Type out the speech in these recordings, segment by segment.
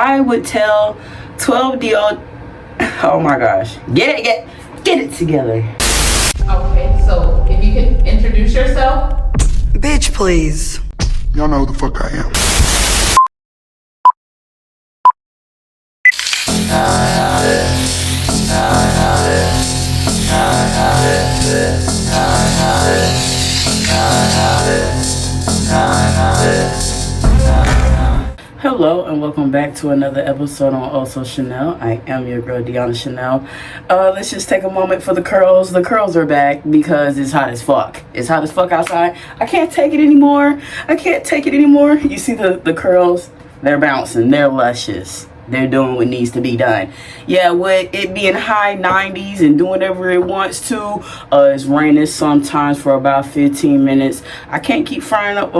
I would tell 12-year-old, oh my gosh, get it together. Okay, so if you can introduce yourself. Bitch, please. Y'all know who the fuck I am. Hello and welcome back to another episode on Also Chanel. I am your girl Deanna Chanel. Let's just take a moment for the curls. The curls are back because it's hot as fuck. It's hot as fuck outside. I can't take it anymore. You see the curls? They're bouncing. They're luscious. They're doing what needs to be done. Yeah, with it being high 90s and doing whatever it wants to, it's raining sometimes for about 15 minutes. I can't keep frying up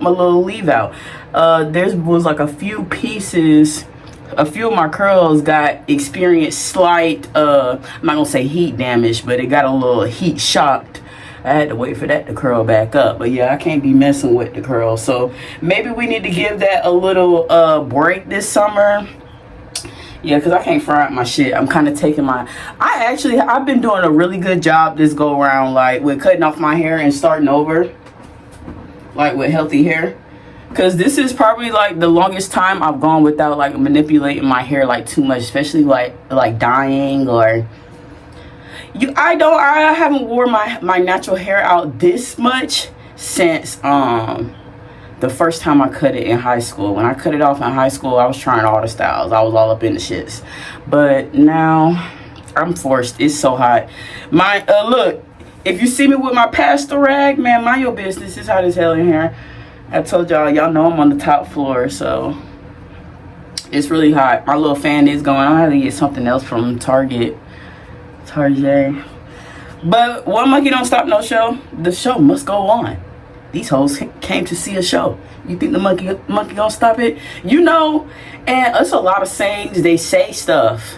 my little leave out. There was like a few of my curls experienced slight, I'm not gonna say heat damage, but it got a little heat shocked. I had to wait for that to curl back up. But yeah, I can't be messing with the curls. So maybe we need to give that a little break this summer. Yeah, because I can't fry out my shit. I'm kind of taking I've been doing a really good job this go around, like with cutting off my hair and starting over, like with healthy hair. Because this is probably like the longest time I've gone without like manipulating my hair like too much, especially like dyeing or I haven't worn my natural hair out this much since the first time I cut it in high school. When I cut it off in high school, I was trying all the styles. I was all up in the shits. But now I'm forced. It's so hot. Look, if you see me with my pastel rag, man, mind your business. It's hot as hell in here. I told y'all know I'm on the top floor, so it's really hot. My little fan is going. I have to get something else from Target. But one monkey don't stop no show. The show must go on. These hoes came to see a show. You think the monkey gonna stop it? You know, and it's a lot of sayings. They say stuff.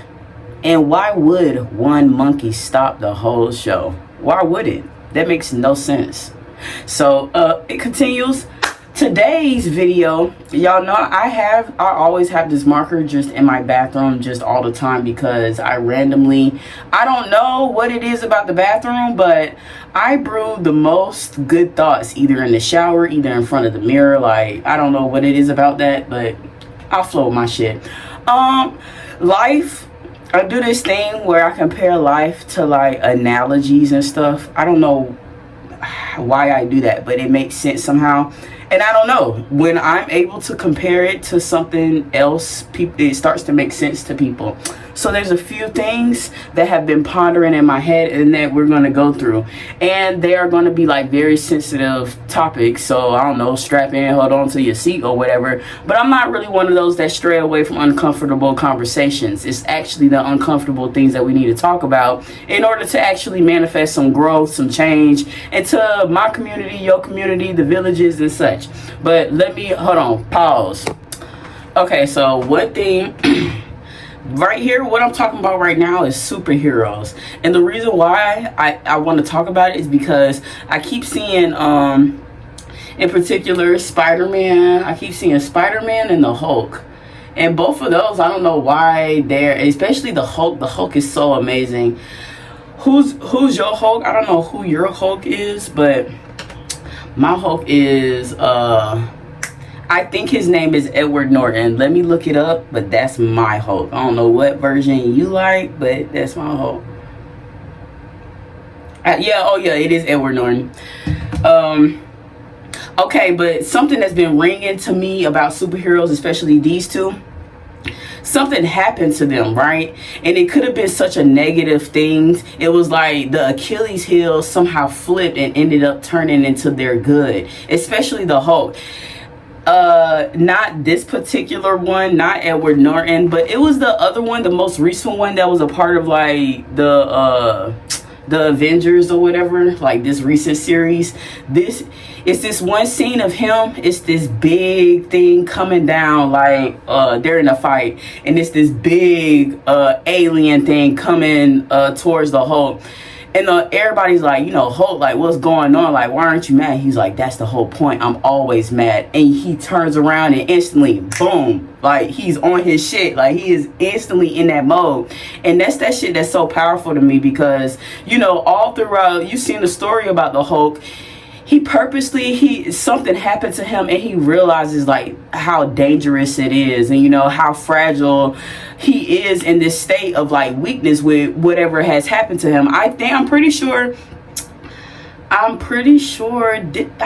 And why would one monkey stop the whole show? Why would it? That makes no sense. So it continues. Today's video, y'all know I always have this marker just in my bathroom just all the time because I don't know what it is about the bathroom, but I brew the most good thoughts either in the shower, either in front of the mirror. Like, I don't know what it is about that, but I'll flow with my shit. Life, I do this thing where I compare life to like analogies and stuff. I don't know why I do that, but it makes sense somehow. And I don't know, when I'm able to compare it to something else, it starts to make sense to people. So there's a few things that have been pondering in my head and that we're going to go through. And they are going to be like very sensitive topics. So I don't know, strap in, hold on to your seat or whatever. But I'm not really one of those that stray away from uncomfortable conversations. It's actually the uncomfortable things that we need to talk about in order to actually manifest some growth, some change into my community, your community, the villages and such. But hold on, pause. Okay, so one thing right here, what I'm talking about right now is superheroes. And the reason why I want to talk about it is because I keep seeing, in particular, Spider-Man. I keep seeing Spider-Man and the Hulk. And both of those, I don't know why especially the Hulk. The Hulk is so amazing. Who's your Hulk? I don't know who your Hulk is, but my Hulk is, I think his name is Edward Norton. Let me look it up, but that's my Hulk. I don't know what version you like, but that's my Hulk. It is Edward Norton. Okay, but something that's been ringing to me about superheroes, especially these two, something happened to them, right? And it could have been such a negative thing. It was like the Achilles heel somehow flipped and ended up turning into their good, especially the Hulk. Not this particular one, not Edward Norton, but it was the other one, the most recent one that was a part of like the Avengers or whatever, like this recent series. It's this one scene of him. It's this big thing coming down, like they're in a fight, and it's this big alien thing coming towards the Hulk. And everybody's like, you know, Hulk, like, what's going on? Like, why aren't you mad? He's like, that's the whole point. I'm always mad. And he turns around and instantly, boom, like, he's on his shit. Like, he is instantly in that mode. And that's that shit that's so powerful to me because, you know, all throughout, you've seen the story about the Hulk. Something happened to him and he realizes like how dangerous it is and, you know, how fragile he is in this state of like weakness with whatever has happened to him. I'm pretty sure I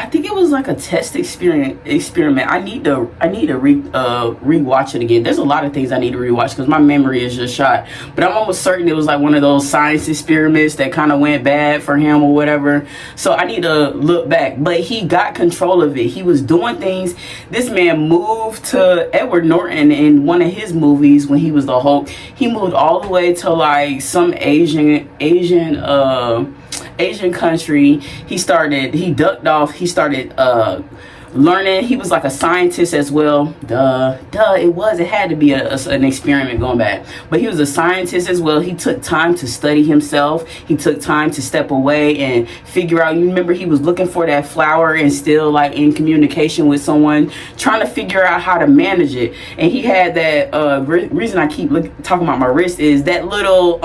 think it was like a test experiment. I need to rewatch it again. There's a lot of things I need to rewatch because my memory is just shot. But I'm almost certain it was like one of those science experiments that kind of went bad for him or whatever. So I need to look back. But he got control of it. He was doing things. This man moved to Edward Norton in one of his movies when he was the Hulk. He moved all the way to like some Asian country. He ducked off. He started learning. He was like a scientist as well. It had to be an experiment going back. But he was a scientist as well. He took time to study himself. He took time to step away and figure out. You remember he was looking for that flower and still like in communication with someone, trying to figure out how to manage it. And he had that reason I keep talking about my wrist is that little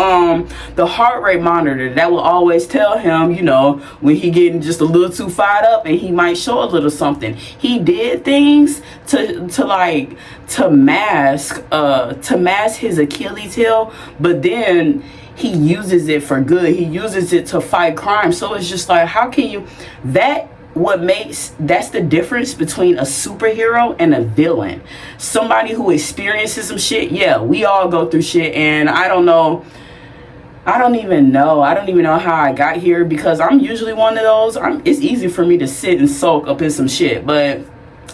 the heart rate monitor that will always tell him, you know, when he getting just a little too fired up and he might show a little something. He did things to mask his Achilles heel, but then he uses it for good. He uses it to fight crime. So it's just like, how can you that's the difference between a superhero and a villain. Somebody who experiences some shit. Yeah, we all go through shit, and I don't even know how I got here because I'm usually one of those. It's easy for me to sit and soak up in some shit, but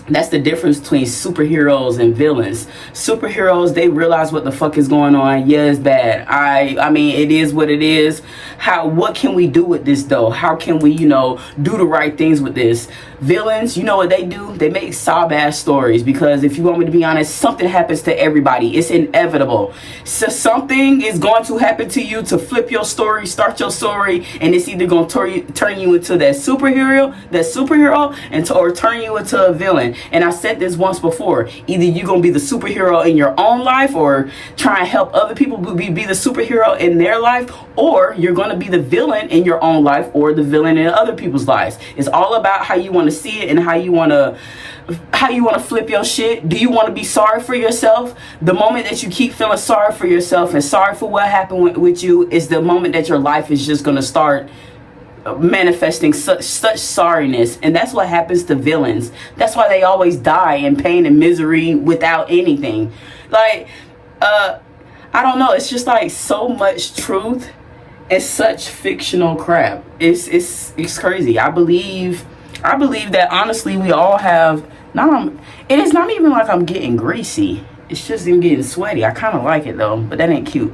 that's the difference between superheroes and villains. Superheroes, they realize what the fuck is going on. Yeah, it's bad. I mean, it is what it is. What can we do with this though? How can we, you know, do the right things with this? Villains, you know what they do? They make sob ass stories because if you want me to be honest, something happens to everybody. It's inevitable. So something is going to happen to you to flip your story, start your story, and it's either going to turn you into that superhero, or turn you into a villain. And I said this once before. Either you're going to be the superhero in your own life or try and help other people be the superhero in their life, or you're going to be the villain in your own life or the villain in other people's lives. It's all about how you want to see it and how you want to flip your shit. Do you want to be sorry for yourself? The moment that you keep feeling sorry for yourself and sorry for what happened with you is the moment that your life is just going to start manifesting such sorriness. And that's what happens to villains. That's why they always die in pain and misery without anything. Like I don't know, it's just like so much truth and such fictional crap. It's crazy. I believe that honestly we all have it is not even like I'm getting greasy. It's just I'm getting sweaty. I kind of like it though, but that ain't cute.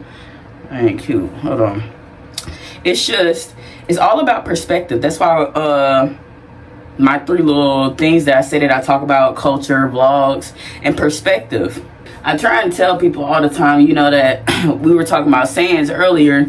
Hold on. It's all about perspective. That's why my 3 little things that I say that I talk about: culture, vlogs, and perspective. I try and tell people all the time, you know, that we were talking about sayings earlier.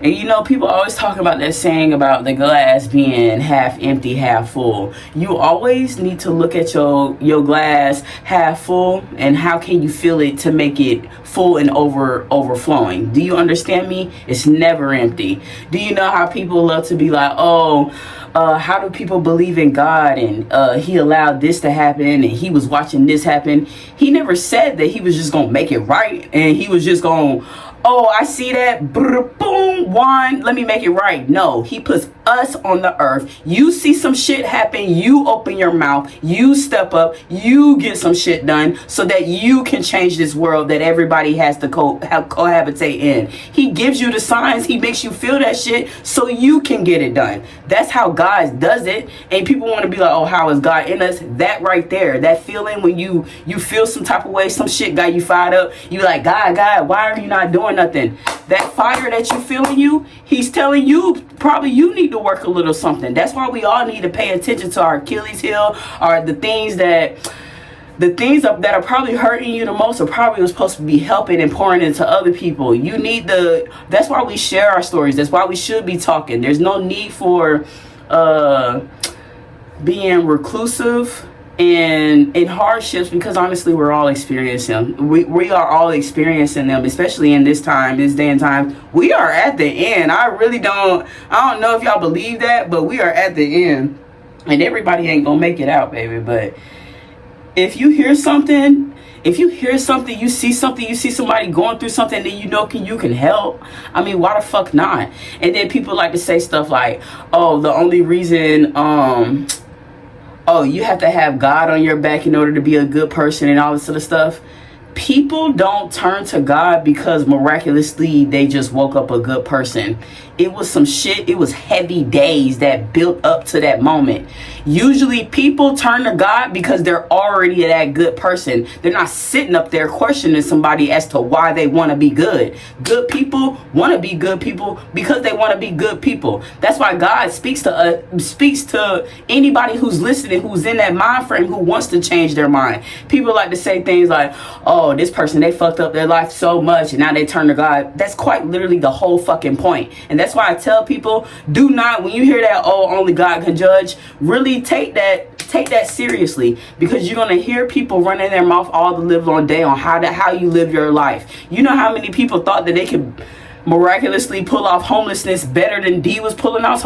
And you know, people always talk about that saying about the glass being half empty, half full. You always need to look at your glass half full and how can you fill it to make it full and overflowing. Do you understand me? It's never empty. Do you know how people love to be like, how do people believe in God and he allowed this to happen and he was watching this happen? He never said that he was just gonna make it right and he was just gonna, oh, I see that, boom, one, let me make it right. No, he puts us on the earth. You see some shit happen, you open your mouth, you step up, you get some shit done so that you can change this world that everybody has to cohabitate in. He gives you the signs, he makes you feel that shit so you can get it done. That's how God does it. And people want to be like, oh, how is God in us? That right there, that feeling when you feel some type of way, some shit got you fired up, you like, God, why are you not doing nothing? That fire that you feel in you, he's telling you probably you need to work a little something. That's why we all need to pay attention to our Achilles heel, or the things that the things that are probably hurting you the most are probably supposed to be helping and pouring into other people. You need that's why we share our stories. That's why we should be talking. There's no need for being reclusive and in hardships, because honestly we're all experiencing them. We are all experiencing them, especially in this day and time. We are at the end. I don't know if y'all believe that, but we are at the end, and everybody ain't gonna make it out, baby. But if you hear something, you see something, you see somebody going through something that you can help. I mean, why the fuck not? And then people like to say stuff like, oh, the only reason oh, you have to have God on your back in order to be a good person and all this sort of stuff. People don't turn to God because miraculously they just woke up a good person. It was some shit. It was heavy days that built up to that moment. Usually people turn to God because they're already that good person. They're not sitting up there questioning somebody as to why they want to be good. Good people want to be good people because they want to be good people. That's why God speaks to anybody who's listening, who's in that mind frame, who wants to change their mind. People like to say things like, oh, this person, they fucked up their life so much and now they turn to God. That's quite literally the whole fucking point. And that's why I tell people, do not, when you hear that, oh, only God can judge, really take that seriously, because you're going to hear people running their mouth all the live long day on how you live your life. You know how many people thought that they could miraculously pull off homelessness better than D was pulling off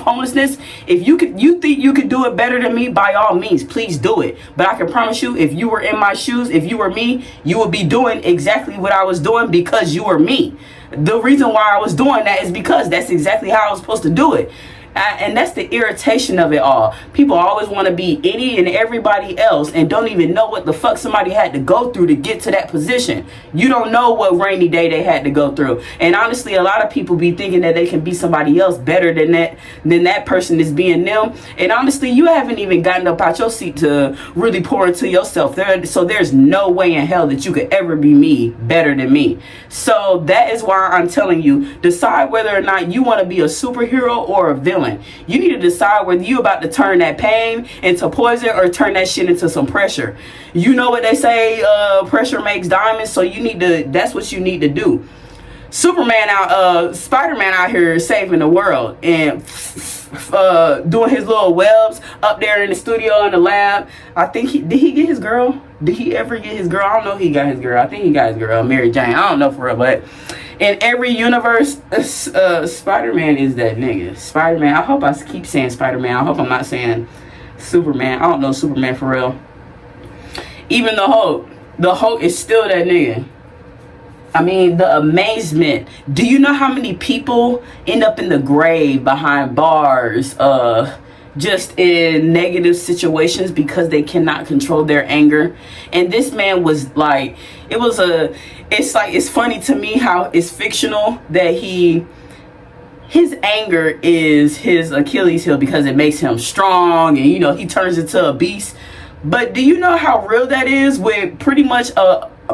homelessness? If you think you could do it better than me, by all means, please do it. But I can promise you, if you were in my shoes, if you were me, you would be doing exactly what I was doing, because you were me. The reason why I was doing that is because that's exactly how I was supposed to do it. And that's the irritation of it all. People always want to be any and everybody else and don't even know what the fuck somebody had to go through to get to that position. You don't know what rainy day they had to go through. And honestly, a lot of people be thinking that they can be somebody else better than that person is being them. And honestly, you haven't even gotten up out your seat to really pour into yourself. So there's no way in hell that you could ever be me better than me. So that is why I'm telling you, decide whether or not you want to be a superhero or a villain. You need to decide whether you about to turn that pain into poison or turn that shit into some pressure. You know what they say, pressure makes diamonds, so that's what you need to do. Spider-Man out here saving the world and doing his little webs up there in the studio in the lab. I think did he get his girl? Did he ever get his girl? I don't know if he got his girl. I think he got his girl, Mary Jane. I don't know for real, but in every universe, Spider-Man is that nigga. Spider-Man. I hope I keep saying Spider-Man. I hope I'm not saying Superman. I don't know Superman for real. Even the Hulk is still that nigga. I mean, the amazement. Do you know how many people end up in the grave behind bars, just in negative situations because they cannot control their anger? And this man was like, it's funny to me how it's fictional that his anger is his Achilles heel because it makes him strong and, he turns into a beast. But do you know how real that is with pretty much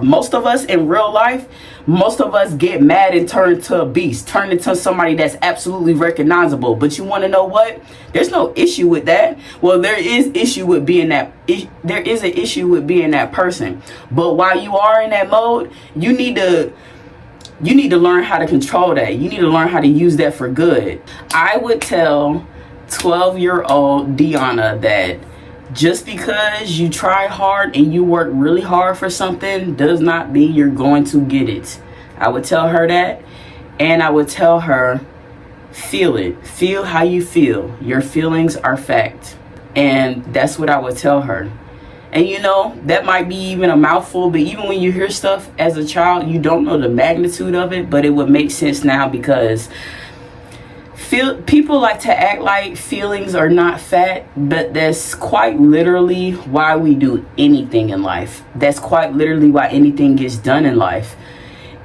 most of us in real life? Most of us get mad and turn to a beast, turn into somebody that's absolutely recognizable. But you want to know what? There's no issue with that. Well, there is issue with being that. There is an issue with being that person. But while you are in that mode, you need to learn how to control that. You need to learn how to use that for good. I would tell 12-year-old Deanna that just because you try hard and you work really hard for something does not mean you're going to get it. I would tell her that, and I would tell her, feel it. Feel how you feel. Your feelings are fact. And that's what I would tell her. And that might be even a mouthful, but even when you hear stuff as a child, you don't know the magnitude of it, but it would make sense now, because people like to act like feelings are not fact, but that's quite literally why we do anything in life. That's quite literally why anything gets done in life.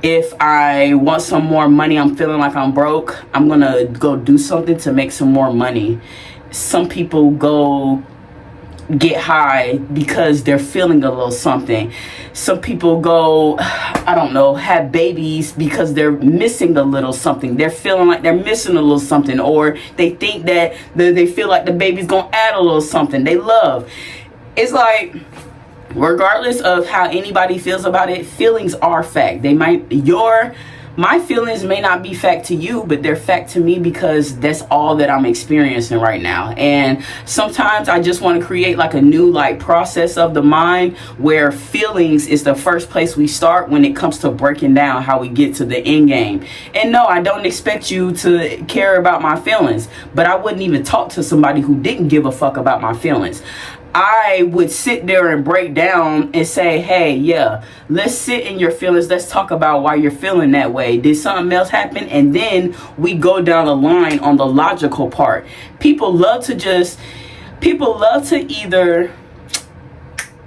If I want some more money, I'm feeling like I'm broke, I'm gonna go do something to make some more money. Some people go get high because they're feeling a little something. Some people go, I don't know, have babies because they're missing a little something. They're feeling like they're missing a little something, or they think that they feel like the baby's gonna add a little something they love. It's like, regardless of how anybody feels about it, feelings are fact. My feelings may not be fact to you, but they're fact to me because that's all that I'm experiencing right now. And sometimes I just want to create like a new like process of the mind where feelings is the first place we start when it comes to breaking down how we get to the end game. And no, I don't expect you to care about my feelings, but I wouldn't even talk to somebody who didn't give a fuck about my feelings. I would sit there and break down and say, hey, yeah, let's sit in your feelings. Let's talk about why you're feeling that way. Did something else happen? And then we go down the line on the logical part. People love to either,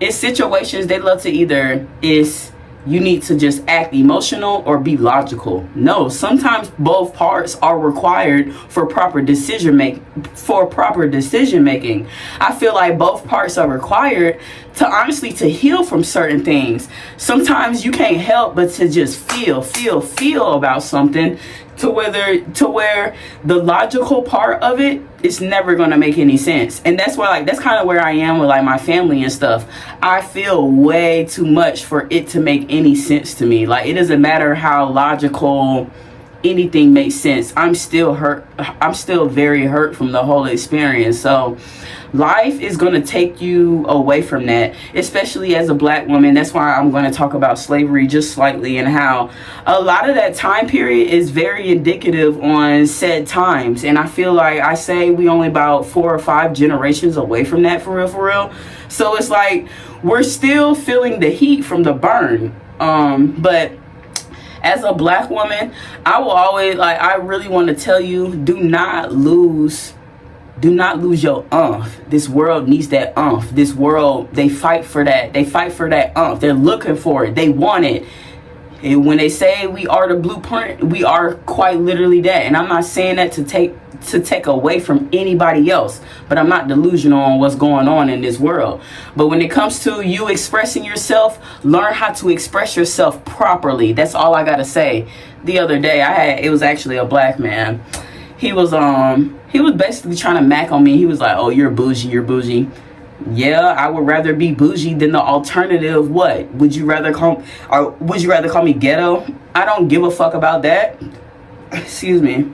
in situations, they love to either, you need to just act emotional or be logical. No, sometimes both parts are required for proper decision making. I feel like both parts are required to honestly to heal from certain things. Sometimes you can't help but to just feel about something to where the logical part of it is never going to make any sense. And that's why, like, that's kind of where I am with like my family and stuff. I feel way too much for it to make any sense to me. Like, it doesn't matter how logical anything makes sense. I'm still hurt. I'm still very hurt from the whole experience. So life is going to take you away from that, especially as a black woman. That's why I'm going to talk about slavery just slightly and how a lot of that time period is very indicative on said times. And I feel like I say we only about 4 or 5 generations away from that, for real. So it's like we're still feeling the heat from the burn. But as a black woman, I will always, like, I really want to tell you, do not lose your umph. This world needs that umph. This world, they fight for that. They fight for that umph. They're looking for it. They want it. And when they say we are the blueprint, we are quite literally that. And I'm not saying that to take away from anybody else, but I'm not delusional on what's going on in this world. But when it comes to you expressing yourself, learn how to express yourself properly. That's all I gotta say. The other day, it was actually a black man. He was basically trying to mac on me. He was like, oh, you're bougie. Yeah, I would rather be bougie than the alternative. What? Would you rather call me ghetto? I don't give a fuck about that. Excuse me.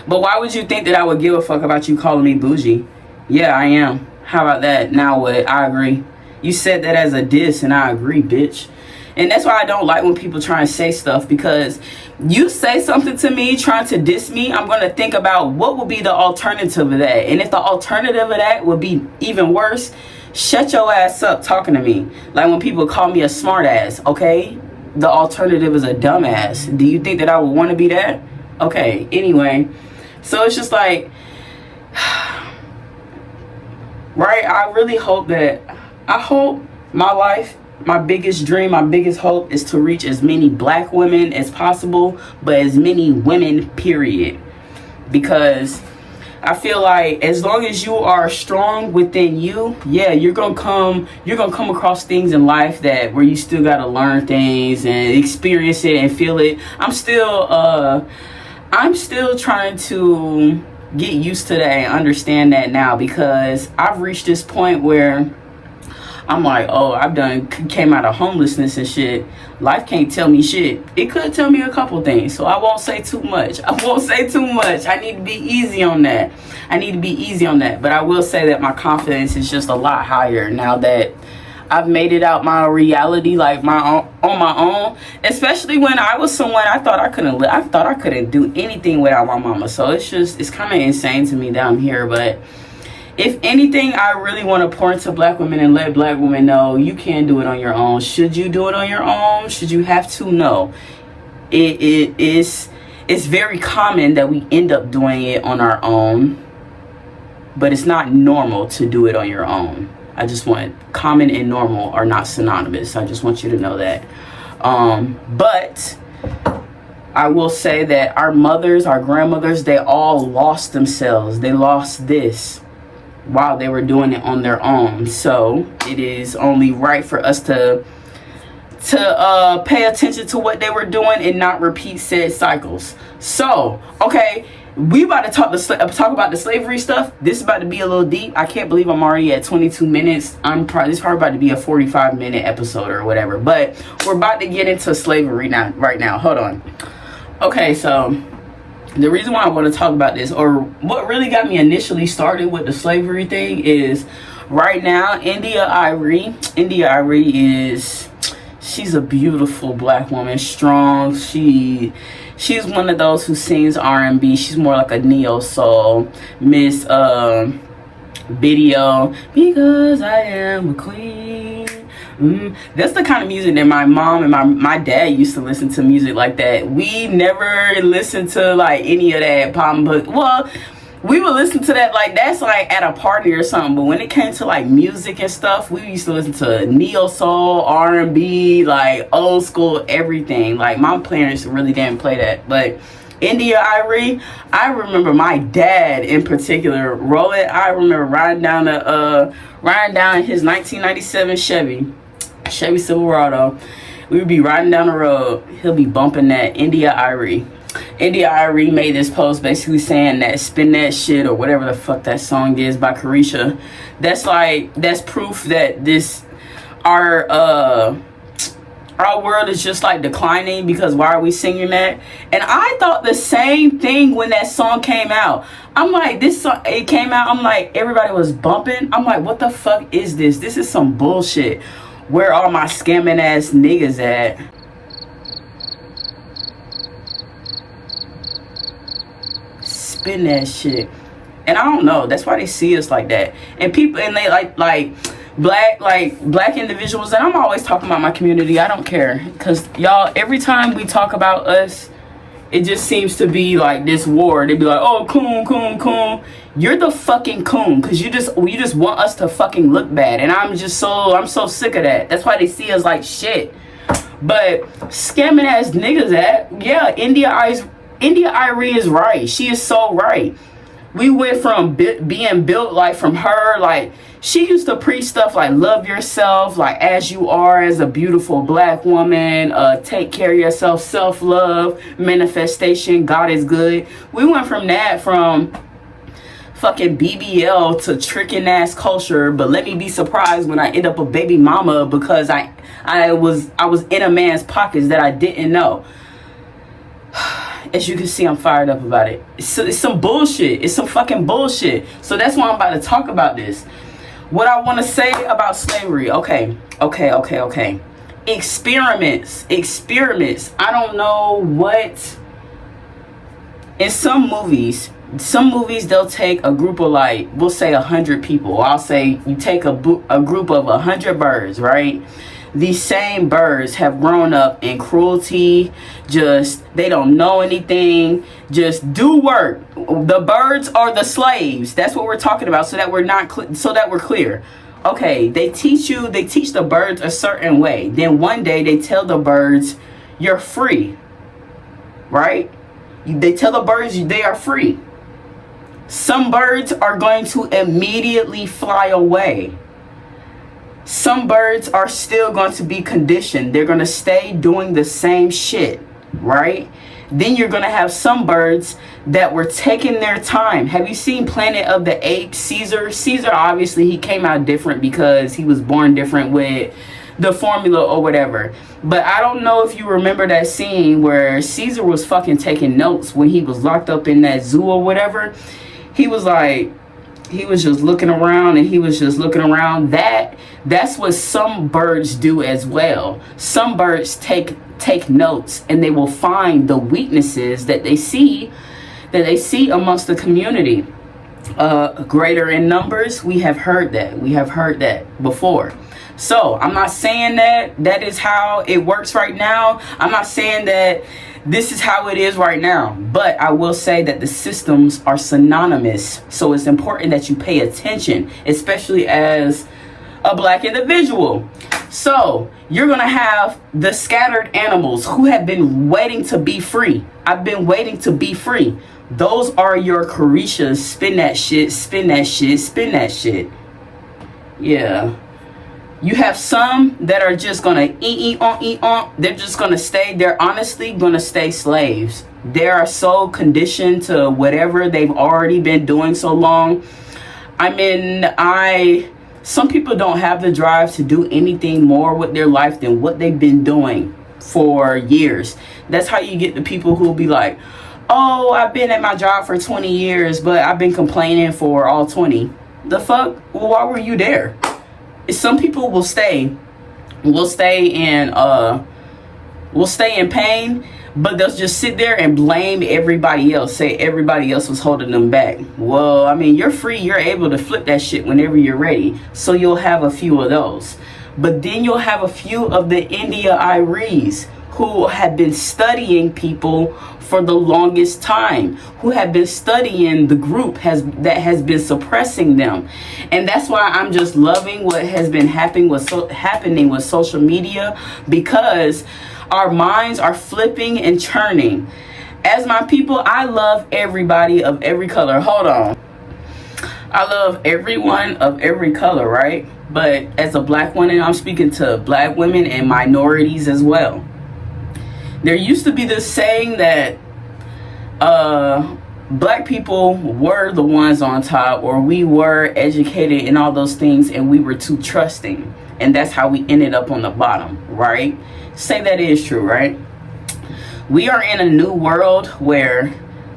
But why would you think that I would give a fuck about you calling me bougie? Yeah, I am. How about that? Now what? I agree. You said that as a diss, and I agree, bitch. And that's why I don't like when people try and say stuff, because you say something to me trying to diss me, I'm going to think about what would be the alternative of that. And if the alternative of that would be even worse, shut your ass up talking to me. Like when people call me a smart ass, okay? The alternative is a dumbass. Do you think that I would want to be that? Okay, anyway. So it's just like, right? I hope my life, my biggest dream, my biggest hope is to reach as many black women as possible, but as many women, period. Because I feel like as long as you are strong within you, yeah, you're gonna come across things in life where you still gotta learn things and experience it and feel it. I'm still trying to get used to that and understand that now, because I've reached this point where I'm like, oh, came out of homelessness and shit. Life can't tell me shit. It could tell me a couple things, so I won't say too much. I need to be easy on that. But I will say that my confidence is just a lot higher now that I've made it out my reality, like on my own. Especially when I was someone I thought I couldn't do anything without my mama. So it's kind of insane to me that I'm here. But if anything, I really want to pour into black women and let black women know you can do it on your own. Should you do it on your own? Should you have to? No. It's very common that we end up doing it on our own, but it's not normal to do it on your own. I just want common and normal are not synonymous. I just want you to know that. But I will say that our mothers, our grandmothers, they all lost themselves. They lost this while they were doing it on their own. So it is only right for us to pay attention to what they were doing and not repeat said cycles. So, okay, we about to talk about the slavery stuff. This is about to be a little deep. I can't believe I'm already at 22 minutes. This is probably about to be a 45-minute episode or whatever. But we're about to get into slavery right now. Hold on. Okay, so the reason why I want to talk about this, or what really got me initially started with the slavery thing, is right now India.Arie she's a beautiful black woman, strong. She's one of those who sings R&B. She's more like a neo soul. Miss Video, because I am a queen. That's the kind of music that my mom and my dad used to listen to, music like that. We never listened to like any of that pop book. Well, we would listen to that, like that's like at a party or something. But when it came to like music and stuff, we used to listen to neo soul, R&B, like old school everything. Like my parents really didn't play that. But India.Arie, I remember my dad in particular rolling. I remember riding down his 1997 Chevy Silverado. We would be riding down the road. He'll be bumping that India.Arie. India.Arie made this post basically saying that "Spin That Shit" or whatever the fuck that song is by Caresha. That's proof that our world is just like declining, because why are we singing that? And I thought the same thing when that song came out. I'm like, this song, it came out, I'm like, everybody was bumping. I'm like, what the fuck is this? This is some bullshit. Where are my scamming ass niggas at? Spin that shit. And I don't know, that's why they see us like that. And people, and they like black individuals, and I'm always talking about my community. I don't care, because y'all, every time we talk about us, it just seems to be like this war. They be like, oh, coon. You're the fucking coon, because you just want us to fucking look bad. And I'm so sick of that. That's why they see us like shit. But scamming ass niggas yeah, India.Arie is right. She is so right. We went from being built like from her, like she used to preach stuff like love yourself, like as you are, as a beautiful black woman, take care of yourself, self-love, manifestation, God is good. We went from fucking BBL to tricking ass culture. But let me be surprised when I end up a baby mama, because I was in a man's pockets that I didn't know. As you can see, I'm fired up about it. It's some bullshit. It's some fucking bullshit. So that's why I'm about to talk about this. What I want to say about slavery. Okay. Experiments. I don't know what. In some movies they'll take a group of, like, we'll say 100 people. I'll say you take a group of 100 birds, right? These same birds have grown up in cruelty. Just, they don't know anything. Just do work. The birds are the slaves. That's what we're talking about. So that we're clear. Okay, they teach the birds a certain way. Then one day they tell the birds, you're free. Right? They tell the birds they are free. Some birds are going to immediately fly away. Some birds are still going to be conditioned. They're going to stay doing the same shit, right? Then you're going to have some birds that were taking their time. Have you seen Planet of the Apes? Caesar, obviously, he came out different because he was born different with the formula or whatever. But I don't know if you remember that scene where Caesar was fucking taking notes when he was locked up in that zoo or whatever. He was just looking around, and he was just looking around. That's what some birds do as well. Some birds take notes, and they will find the weaknesses that they see amongst the community. Greater in numbers, we have heard that before. So I'm not saying that is how it works right now. I'm not saying that this is how it is right now, but I will say that the systems are synonymous. So it's important that you pay attention, especially as a black individual. So you're going to have the scattered animals who have been waiting to be free. I've been waiting to be free. Those are your Careshas. Spin that shit. Yeah. You have some that are just gonna eat on. They're just gonna stay. They're honestly gonna stay slaves. They are so conditioned to whatever they've already been doing so long. I mean, some people don't have the drive to do anything more with their life than what they've been doing for years. That's how you get the people who'll be like, oh, I've been at my job for 20 years, but I've been complaining for all 20. The fuck? Well, why were you there? Some people will stay in pain, but they'll just sit there and blame everybody else, say everybody else was holding them back. Well, I mean, you're free, you're able to flip that shit whenever you're ready, so you'll have a few of those. But then you'll have a few of the India Iries who have been studying people for the longest time, who have been studying the group that has been suppressing them. And that's why I'm just loving what has been happening with social media, because our minds are flipping and churning. As my people, I love everybody of every color. Hold on. I love everyone of every color, right? But as a black woman, I'm speaking to black women and minorities as well. There used to be this saying that black people were the ones on top, or we were educated and all those things, and we were too trusting. And that's how we ended up on the bottom, right? Say that is true, right? We are in a new world where,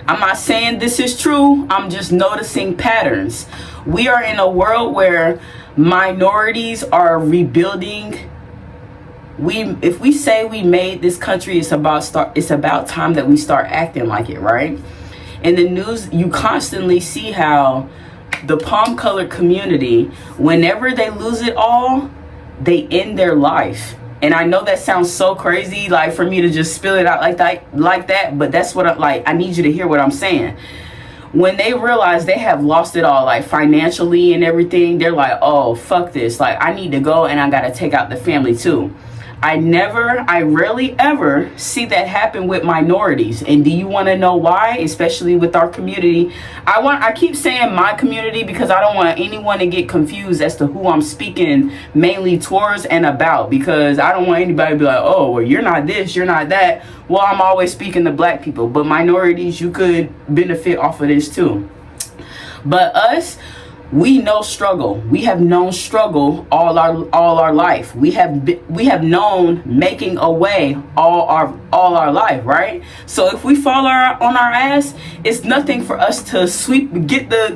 I'm not saying this is true, I'm just noticing patterns. We are in a world where minorities are rebuilding. If we say we made this country, it's about time that we start acting like it, right? In the news, you constantly see how the palm-colored community, whenever they lose it all, they end their life. And I know that sounds so crazy, like for me to just spill it out like that, but that's what I need you to hear what I'm saying. When they realize they have lost it all, like financially and everything, they're like, oh, fuck this. Like, I need to go and I gotta take out the family too. I rarely ever see that happen with minorities. And do you want to know why? Especially with our community. I keep saying my community because I don't want anyone to get confused as to who I'm speaking mainly towards and about, because I don't want anybody to be like, oh, well, you're not this, you're not that. Well, I'm always speaking to black people, but minorities, you could benefit off of this too. But us, we know struggle. We have known struggle all our life. We have known making a way all our life, right? So if we fall on our ass, it's nothing for us to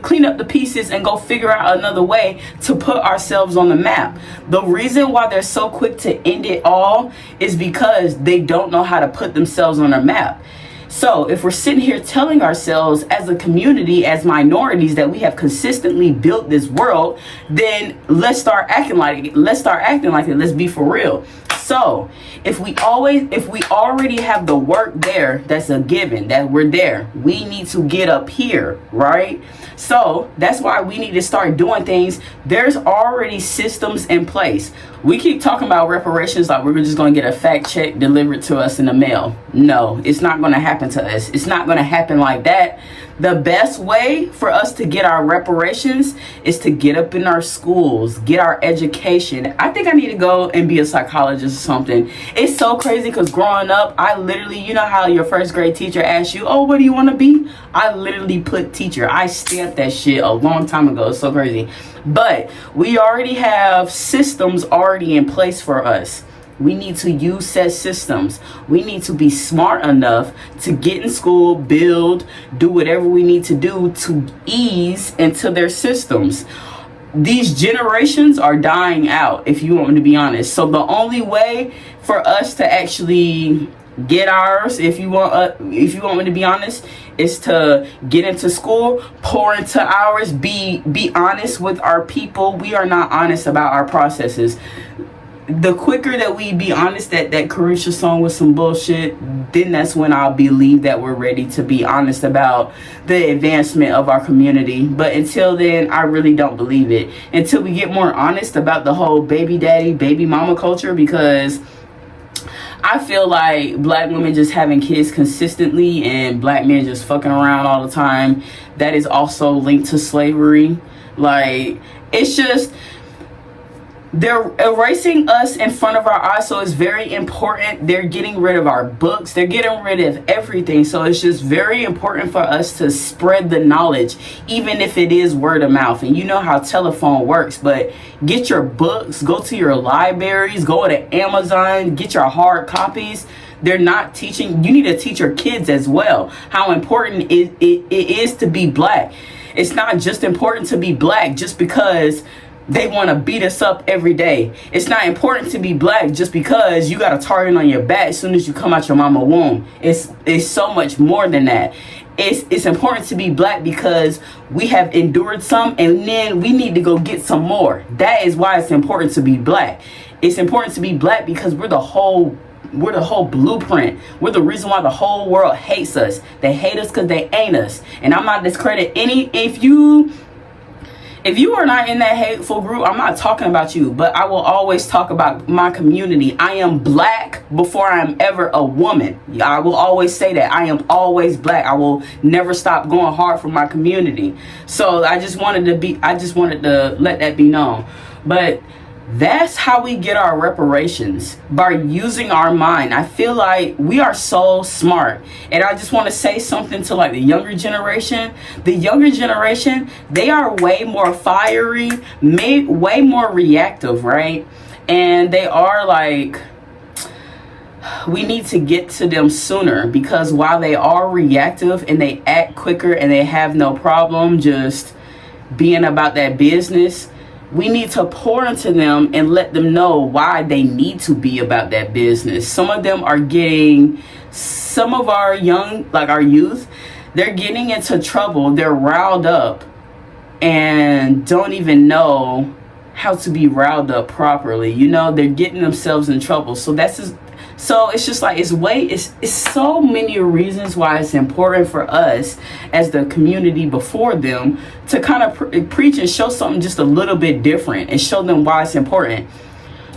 clean up the pieces and go figure out another way to put ourselves on the map. The reason why they're so quick to end it all is because they don't know how to put themselves on a map. So if we're sitting here telling ourselves as a community, as minorities, that we have consistently built this world, then let's start acting like it. Let's be for real. So if we already have the work there, that's a given, that we're there. We need to get up here, right? So that's why we need to start doing things. There's already systems in place. We keep talking about reparations like we're just going to get a fact check delivered to us in the mail. No, it's not going to happen to us. It's not going to happen like that. The best way for us to get our reparations is to get up in our schools, get our education. I think I need to go and be a psychologist or something. It's so crazy because growing up, I literally, you know how your first grade teacher asks you, oh, what do you want to be? I literally put teacher. I stamped that shit a long time ago. It's so crazy. But we already have systems already in place for us. We need to use said systems. We need to be smart enough to get in school, build, do whatever we need to do to ease into their systems. These generations are dying out, if you want me to be honest. So the only way for us to actually get ours, if you want me to be honest, is to get into school, pour into ours, be honest with our people. We are not honest about our processes. The quicker that we be honest that Carisha song was some bullshit, then that's when I'll believe that we're ready to be honest about the advancement of our community. But until then, I really don't believe it. Until we get more honest about the whole baby daddy, baby mama culture, because I feel like black women just having kids consistently and black men just fucking around all the time, that is also linked to slavery. Like, it's just, They're erasing us in front of our eyes, so it's very important. They're getting rid of our books. They're getting rid of everything. So it's just very important for us to spread the knowledge, even if it is word of mouth. And you know how telephone works, but get your books, go to your libraries, go to Amazon, get your hard copies. They're not teaching. You need to teach your kids as well how important it is to be black. It's not just important to be black just because they want to beat us up every day. It's not important to be black just because you got a target on your back as soon as you come out your mama's womb. It's so much more than that. It's important to be black because we have endured some and then we need to go get some more. That is why it's important to be black. It's important to be black because we're the whole blueprint. We're the reason why the whole world hates us. They hate us because they ain't us. And I'm not discrediting any. If you are not in that hateful group, I'm not talking about you, but I will always talk about my community. I am black before I am ever a woman. I will always say that. I am always black. I will never stop going hard for my community. So I just wanted to let that be known. But that's how we get our reparations, by using our mind. I feel like we are so smart, and I just want to say something to like the younger generation. The younger generation, they are way more fiery, way more reactive, right? And they are like, we need to get to them sooner, because while they are reactive and they act quicker and they have no problem just being about that business, we need to pour into them and let them know why they need to be about that business. Some of them are getting, some of our young, like our youth, they're getting into trouble. They're riled up and don't even know how to be riled up properly. You know, they're getting themselves in trouble. So so it's just like, it's so many reasons why it's important for us as the community before them to kind of preach and show something just a little bit different and show them why it's important.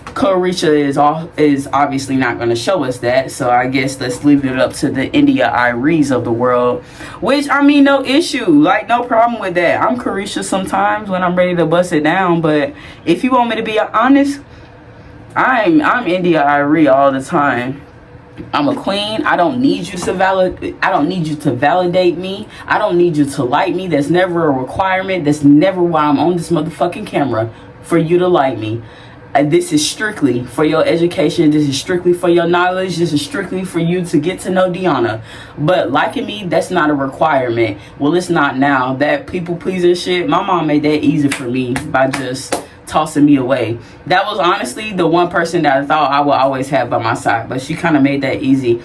Carisha is obviously not going to show us that, so I guess let's leave it up to the India Iries of the world, which, I mean, no issue, like, no problem with that. I'm Carisha sometimes when I'm ready to bust it down, but if you want me to be honest, I'm India Irie all the time. I'm a queen. I don't need you to validate me. I don't need you to like me. That's never a requirement. That's never why I'm on this motherfucking camera, for you to like me. This is strictly for your education. This is strictly for your knowledge. This is strictly for you to get to know Deanna. But liking me, that's not a requirement. Well, it's not now. That people pleasing shit, my mom made that easy for me by just tossing me away. That was honestly the one person that I thought I would always have by my side, but she kind of made that easy.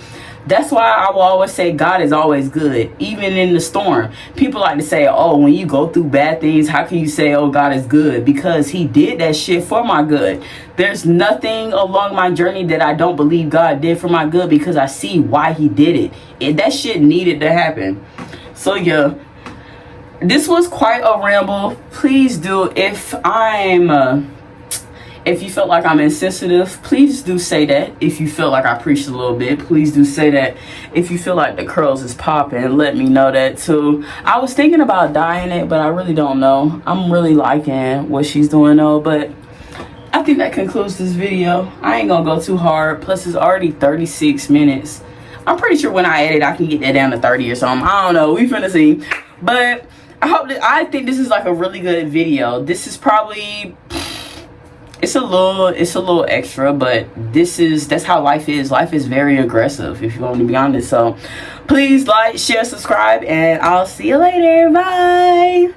That's why I will always say God is always good, even in the storm. People like to say, oh, when you go through bad things, how can you say, oh, God is good? Because he did that shit for my good. There's nothing along my journey that I don't believe God did for my good, because I see why he did it. And that shit needed to happen. So yeah, this was quite a ramble. Please do, if you felt like I'm insensitive, please do say that. If you feel like I preached a little bit, please do say that. If you feel like the curls is popping, let me know that too. I was thinking about dyeing it, but I really don't know. I'm really liking what she's doing though, but I think that concludes this video. I ain't gonna go too hard. Plus, it's already 36 minutes. I'm pretty sure when I edit, I can get that down to 30 or something. I don't know. We finna see. But I think this is like a really good video. This is probably, it's a little extra, but that's how life is. Life is very aggressive, if you want to be honest. So please like, share, subscribe, and I'll see you later. Bye.